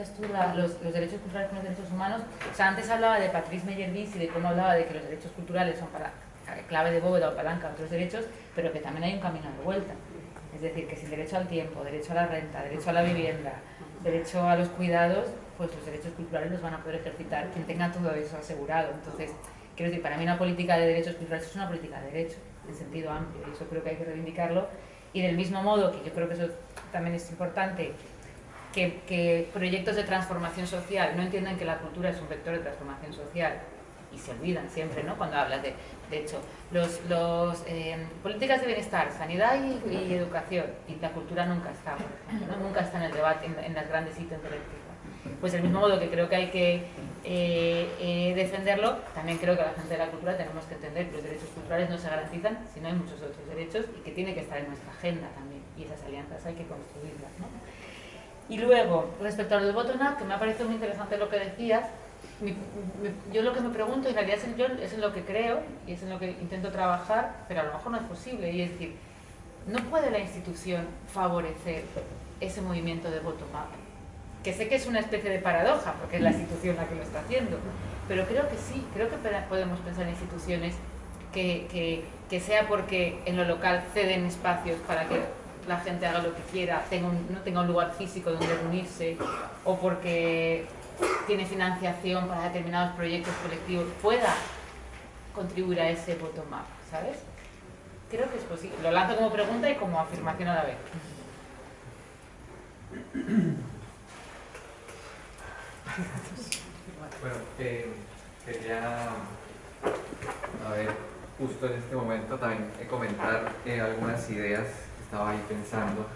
asocias tú los derechos culturales con los derechos humanos? O sea, antes hablaba de Patrice Meyer-Vis y de cómo hablaba de que los derechos culturales son para clave de bóveda o palanca otros derechos, pero que también hay un camino de vuelta. Es decir, que si el derecho al tiempo, derecho a la renta, derecho a la vivienda, derecho a los cuidados, pues los derechos culturales los van a poder ejercitar quien tenga todo eso asegurado. Entonces, quiero decir, para mí una política de derechos culturales es una política de derecho, en sentido amplio, y eso creo que hay que reivindicarlo. Y del mismo modo, que yo creo que eso también es importante, que proyectos de transformación social no entienden que la cultura es un vector de transformación social, y se olvidan siempre, ¿no? Cuando hablas de hecho, políticas de bienestar, sanidad y educación, y la cultura nunca está, ¿no? Nunca está en el debate, en las grandes citas intelectuales. Pues del mismo modo que creo que hay que defenderlo, también creo que la gente de la cultura tenemos que entender que los derechos culturales no se garantizan si no hay muchos otros derechos, y que tiene que estar en nuestra agenda también, y esas alianzas hay que construirlas, ¿no? Y luego, respecto a lo del bottom-up, que me ha parecido muy interesante lo que decías, yo lo que me pregunto, en realidad es en lo que creo y es en lo que intento trabajar, pero a lo mejor no es posible, y es decir, ¿no puede la institución favorecer ese movimiento de bottom-up? Que sé que es una especie de paradoja, porque es la institución la que lo está haciendo, pero creo que sí, creo que podemos pensar en instituciones que sea porque en lo local ceden espacios para que la gente haga lo que quiera, no tenga un lugar físico donde reunirse, o porque tiene financiación para determinados proyectos colectivos, pueda contribuir a ese bottom-up, ¿sabes? Creo que es posible. Lo lanzo como pregunta y como afirmación a la vez. Bueno, quería, a ver, justo en este momento también comentar algunas ideas que estaba ahí pensando.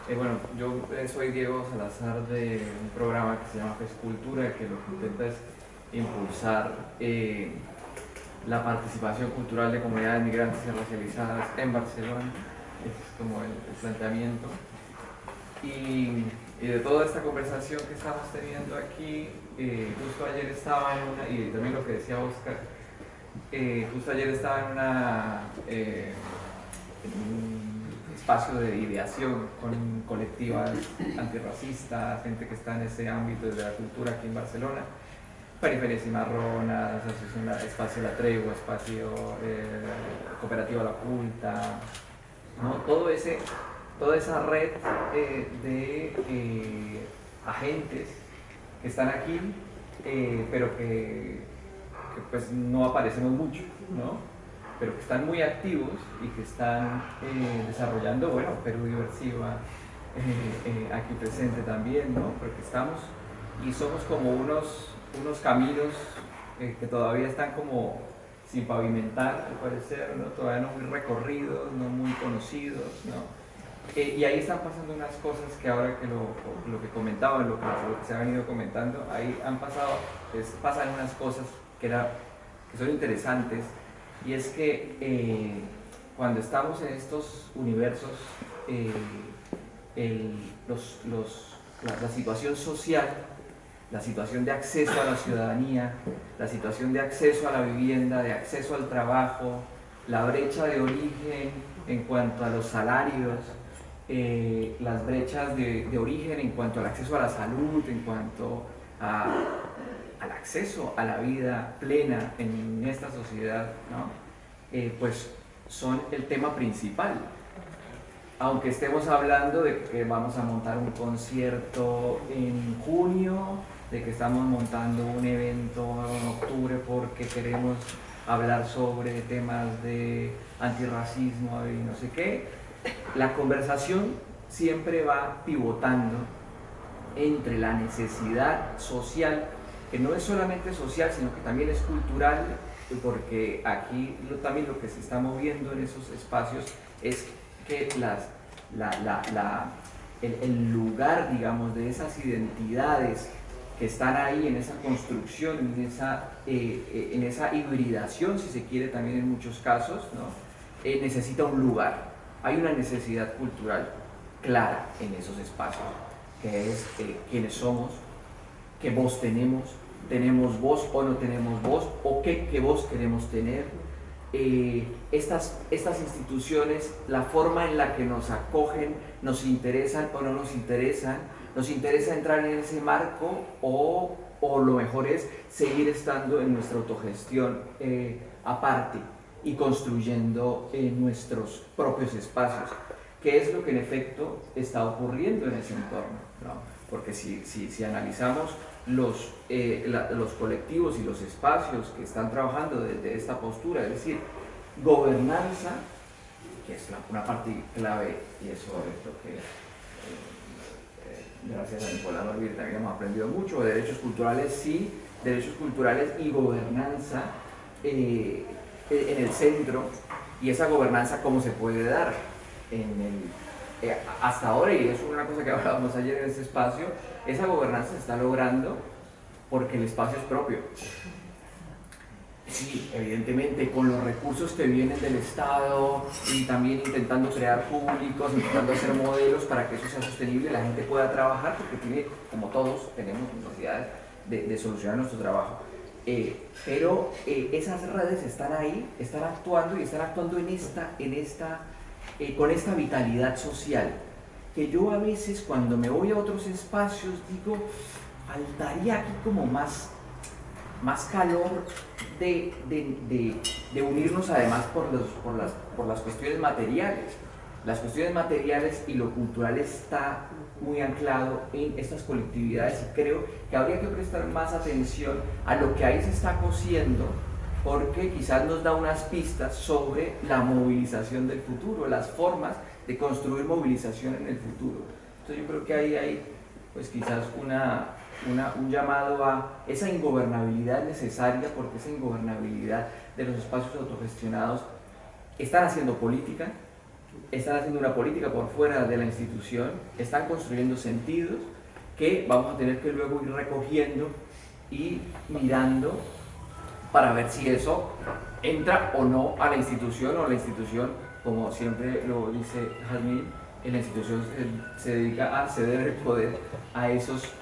Bueno, yo soy Diego Salazar de un programa que se llama Fescultura, que lo que intenta es impulsar la participación cultural de comunidades migrantes y racializadas en Barcelona. Ese es como el planteamiento. Y de toda esta conversación que estamos teniendo aquí, justo ayer estaba en una, y también lo que decía Oscar, justo ayer estaba en un espacio de ideación con colectivas antirracistas, gente que está en ese ámbito de la cultura aquí en Barcelona, Periferias Cimarronas, Asociación Espacio La Tregua, Espacio Cooperativa La Oculta, ¿no? Toda esa red de agentes que están aquí, pero que pues no aparecemos mucho, ¿no? Pero que están muy activos y que están desarrollando, bueno, Perú Diversiva, aquí presente también, ¿no? Porque estamos y somos como unos caminos que todavía están como sin pavimentar, al parecer, ¿no? Todavía no muy recorridos, no muy conocidos, ¿no? Y ahí están pasando unas cosas que ahora que lo que comentaban, lo que se ha venido comentando, ahí pasan unas cosas que son interesantes, y es que cuando estamos en estos universos, la situación social, la situación de acceso a la ciudadanía, la situación de acceso a la vivienda, de acceso al trabajo, la brecha de origen en cuanto a los salarios, las brechas de origen en cuanto al acceso a la salud, en cuanto al acceso a la vida plena en esta sociedad, ¿no? Pues son el tema principal. Aunque estemos hablando de que vamos a montar un concierto en junio, de que estamos montando un evento en octubre porque queremos hablar sobre temas de antirracismo y no sé qué, la conversación siempre va pivotando entre la necesidad social, que no es solamente social, sino que también es cultural, porque aquí también lo que se está moviendo en esos espacios es que el lugar, digamos, de esas identidades que están ahí en esa construcción, en esa hibridación, si se quiere también en muchos casos, ¿no? Necesita un lugar. Hay una necesidad cultural clara en esos espacios, que es quiénes somos, qué voz tenemos voz o no tenemos voz, o qué voz queremos tener. Estas instituciones, la forma en la que nos acogen, nos interesan o no nos interesan, nos interesa entrar en ese marco o lo mejor es seguir estando en nuestra autogestión aparte y construyendo nuestros propios espacios, que es lo que en efecto está ocurriendo en ese entorno, ¿no? Porque si analizamos los colectivos y los espacios que están trabajando desde esta postura, es decir, gobernanza, que es una parte clave, y eso es lo que gracias a Nicolás Norville también hemos aprendido mucho, derechos culturales sí, derechos culturales y gobernanza en el centro, y esa gobernanza cómo se puede dar hasta ahora, y eso es una cosa que hablábamos ayer en este espacio, esa gobernanza se está logrando porque el espacio es propio. Sí, evidentemente con los recursos que vienen del Estado y también intentando crear públicos, intentando hacer modelos para que eso sea sostenible, la gente pueda trabajar, porque tiene, como todos, tenemos necesidades de solucionar nuestro trabajo. Pero esas redes están ahí, están actuando y están actuando con esta vitalidad social, que yo a veces cuando me voy a otros espacios digo, faltaría aquí como más calor de unirnos además por las cuestiones materiales. Las cuestiones materiales y lo cultural está muy anclado en estas colectividades, y creo que habría que prestar más atención a lo que ahí se está cosiendo, porque quizás nos da unas pistas sobre la movilización del futuro, las formas de construir movilización en el futuro. Entonces yo creo que ahí hay pues quizás un llamado a esa ingobernabilidad necesaria, porque esa ingobernabilidad de los espacios autogestionados están haciendo política, están haciendo una política por fuera de la institución, están construyendo sentidos que vamos a tener que luego ir recogiendo y mirando para ver si eso entra o no a la institución, o la institución, como siempre lo dice Jazmín, la institución se dedica a ceder el poder a esos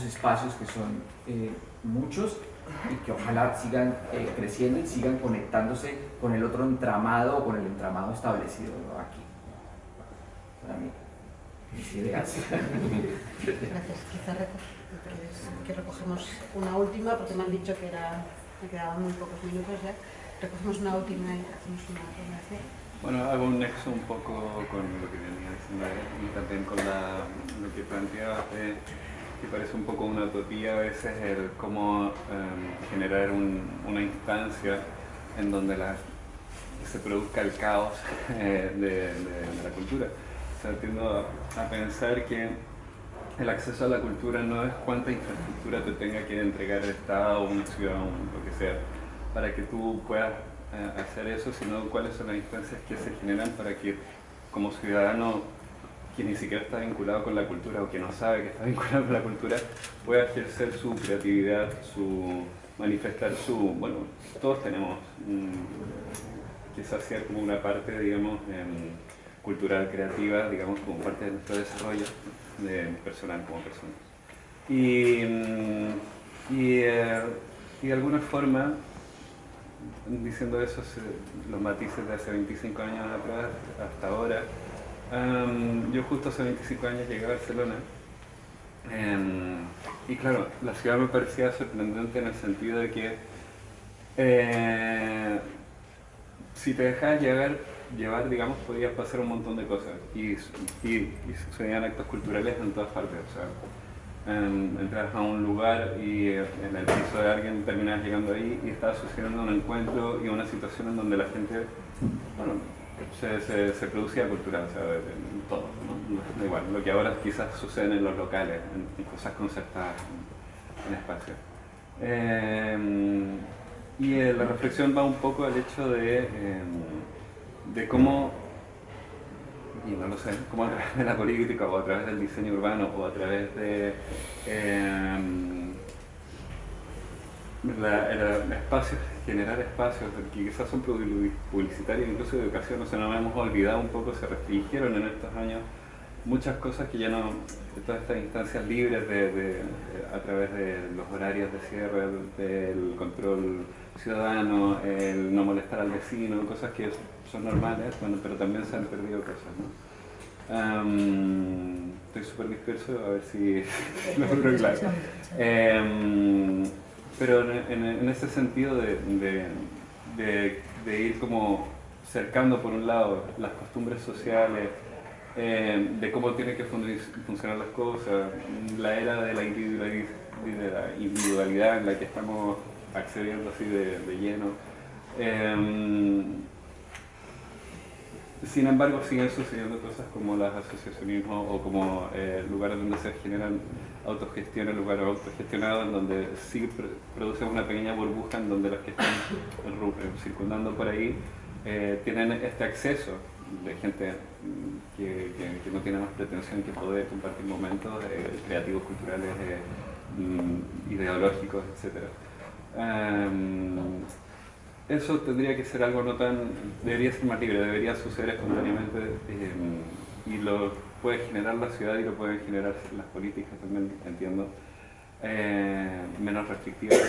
espacios que son muchos, y que ojalá sigan creciendo y sigan conectándose con el otro entramado, o con el entramado establecido, ¿no? Aquí. Para mí, mis ideas. Gracias. Quizás que recogemos una última, porque me han dicho que me quedaban muy pocos minutos ya. Recogemos una última y hacemos una relación. Bueno, hago un nexo un poco con lo que venía diciendo y también con lo que planteaba, que parece un poco una utopía a veces, el cómo generar una instancia en donde se produzca el caos de la cultura. O sea, tiendo a pensar que el acceso a la cultura no es cuánta infraestructura te tenga que entregar el Estado o una ciudad o lo que sea para que tú puedas hacer eso, sino cuáles son las instancias que se generan para que como ciudadano que ni siquiera está vinculado con la cultura o que no sabe que está vinculado con la cultura pueda ejercer su creatividad, manifestar bueno, todos tenemos que saciar como una parte, digamos, cultural, creativa, digamos, como parte de nuestro desarrollo personal como persona. Y de alguna forma, diciendo eso, los matices de hace 25 años atrás hasta ahora, yo justo hace 25 años llegué a Barcelona, y claro, la ciudad me parecía sorprendente en el sentido de que si te dejabas llevar, digamos, podías pasar un montón de cosas y sucedían actos culturales en todas partes. O sea, entras a un lugar y en el piso de alguien terminas llegando ahí y estaba sucediendo un encuentro y una situación en donde la gente, bueno, se producía cultural, o sea, en todo, ¿no? Da igual, lo que ahora quizás sucede en los locales, en cosas concertadas, en espacios. Y la reflexión va un poco al hecho de cómo, y no lo sé, cómo a través de la política o a través del diseño urbano o a través de espacios, generar espacios que quizás son publicitarios, incluso de educación. O sea, no nos hemos olvidado un poco, se restringieron en estos años muchas cosas que ya no, todas estas instancias libres a través de los horarios de cierre, del control ciudadano, el no molestar al vecino, cosas que son normales, bueno, pero también se han perdido cosas, ¿no? Estoy súper disperso, a ver si me logro claro. Pero en ese sentido de ir como cercando por un lado las costumbres sociales, de cómo tienen que funcionar las cosas, la era de la individualidad en la que estamos accediendo así de lleno. Sin embargo, siguen sucediendo cosas como los asociacionismos o como lugares donde se generan autogestiones, lugares autogestionados, en donde sí producen una pequeña burbuja en donde los que están circundando por ahí tienen este acceso de gente que no tiene más pretensión que poder compartir momentos creativos, culturales, ideológicos, etc. Eso tendría que ser algo no tan... debería ser más libre, debería suceder espontáneamente y lo puede generar la ciudad y lo pueden generar las políticas también, entiendo, menos restrictivas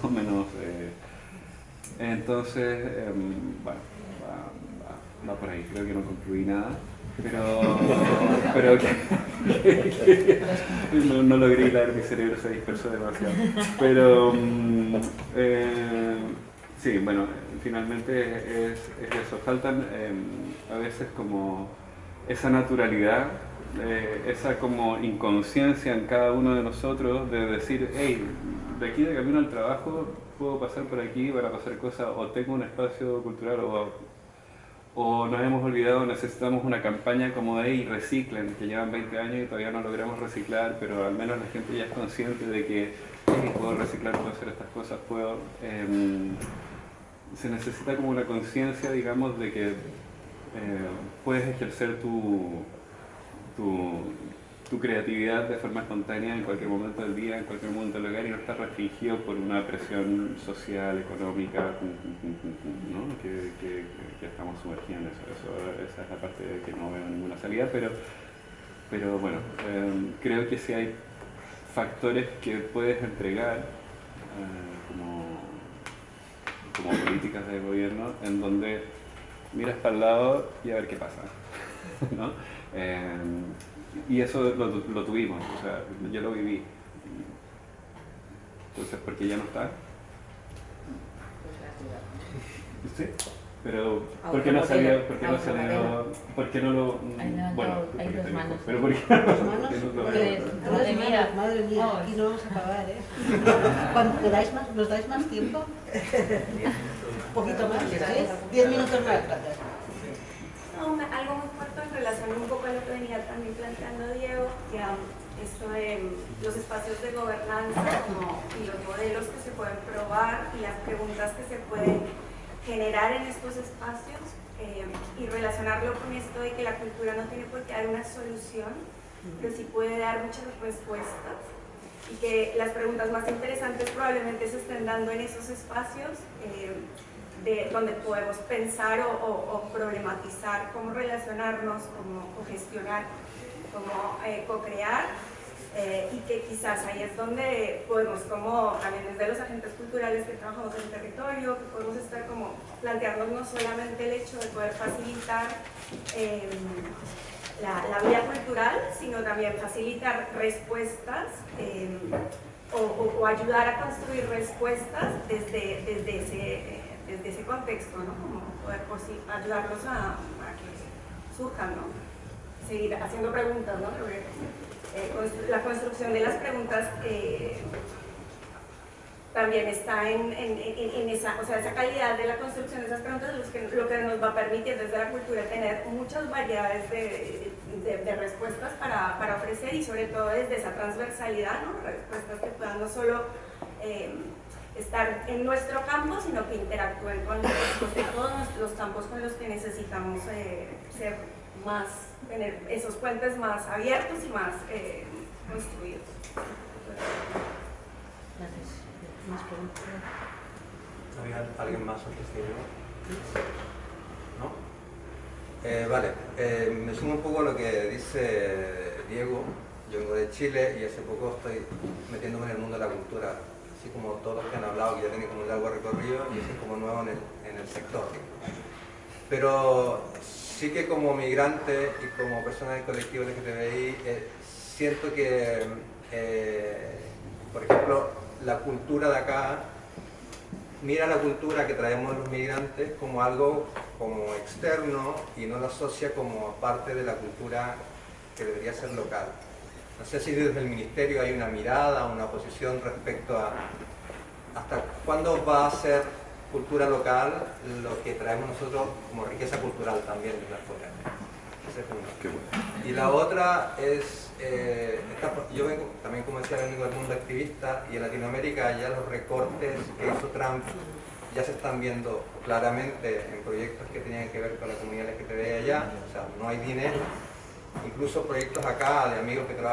o menos... entonces, bueno, va por ahí, creo que no concluí nada, pero no logré hilar, mi cerebro se dispersó demasiado, pero sí, bueno, finalmente es eso, faltan a veces como esa naturalidad, esa como inconsciencia en cada uno de nosotros de decir, hey, de aquí de camino al trabajo puedo pasar por aquí para pasar cosas, o tengo un espacio cultural, o nos hemos olvidado, necesitamos una campaña como de hey, reciclen, que llevan 20 años y todavía no logramos reciclar, pero al menos la gente ya es consciente de que hey, puedo reciclar, puedo hacer estas cosas, puedo... se necesita como una conciencia, digamos, de que puedes ejercer tu creatividad de forma espontánea en cualquier momento del día, en cualquier momento del lugar y no estar restringido por una presión social, económica, ¿no? que estamos sumergidos en eso. Esa es la parte de que no veo ninguna salida, pero bueno, creo que sí hay factores que puedes entregar como políticas de gobierno en donde miras para el lado y a ver qué pasa, ¿no? Y eso lo tuvimos, o sea, yo lo viví. Entonces, ¿por qué ya no está? ¿Sí? Pero, ¿por qué no salió? ¿Por qué no salió? ¿Por qué no lo...? Bueno, hay dos manos. ¿Pero por qué no lo...? Madre mía, aquí no vamos a acabar, ¿eh? ¿Nos dais más tiempo? Un poquito más, ¿sabes? 10 minutos más, gracias. No, algo muy corto en relación un poco a lo que venía también planteando Diego, que esto de los espacios de gobernanza y los modelos que se pueden probar y las preguntas que se pueden generar en estos espacios y relacionarlo con esto de que la cultura no tiene por qué dar una solución, pero sí puede dar muchas respuestas y que las preguntas más interesantes probablemente se estén dando en esos espacios donde podemos pensar o problematizar cómo relacionarnos, cómo gestionar, cómo co-crear y que quizás ahí es donde podemos, como también desde los agentes culturales que trabajamos en el territorio, que podemos estar como plantearnos no solamente el hecho de poder facilitar la vida cultural, sino también facilitar respuestas o ayudar a construir respuestas desde ese contexto, ¿no? Como poder ayudarlos a que surjan, ¿no? Seguir haciendo preguntas, ¿no? La construcción de las preguntas también está en esa, o sea, esa calidad de la construcción de esas preguntas lo que nos va a permitir desde la cultura tener muchas variedades de respuestas para ofrecer y sobre todo desde esa transversalidad, ¿no? Respuestas que puedan no solo estar en nuestro campo, sino que interactúen con todos los campos con los que necesitamos ser más, tener esos puentes más abiertos y más construidos. Gracias. ¿Más preguntas? ¿Había alguien más antes que yo? ¿No? Vale, me sumo un poco a lo que dice Diego. Yo vengo de Chile y hace poco estoy metiéndome en el mundo de la cultura, así como todos los que han hablado, que ya tienen como un largo recorrido y yo soy como nuevo en el sector. Pero sí que como migrante y como persona del colectivo LGTBI, siento que, por ejemplo, la cultura de acá mira la cultura que traemos los migrantes como algo como externo y no la asocia como parte de la cultura que debería ser local. No sé si desde el ministerio hay una mirada, una posición respecto a hasta cuándo va a ser cultura local lo que traemos nosotros como riqueza cultural también de afuera. Esa es una. Y la otra es, yo vengo también, como decía, vengo del mundo activista, y en Latinoamérica ya los recortes que hizo Trump ya se están viendo claramente en proyectos que tenían que ver con la comunidad LGTBI allá, o sea, no hay dinero, incluso proyectos acá de amigos que trabajan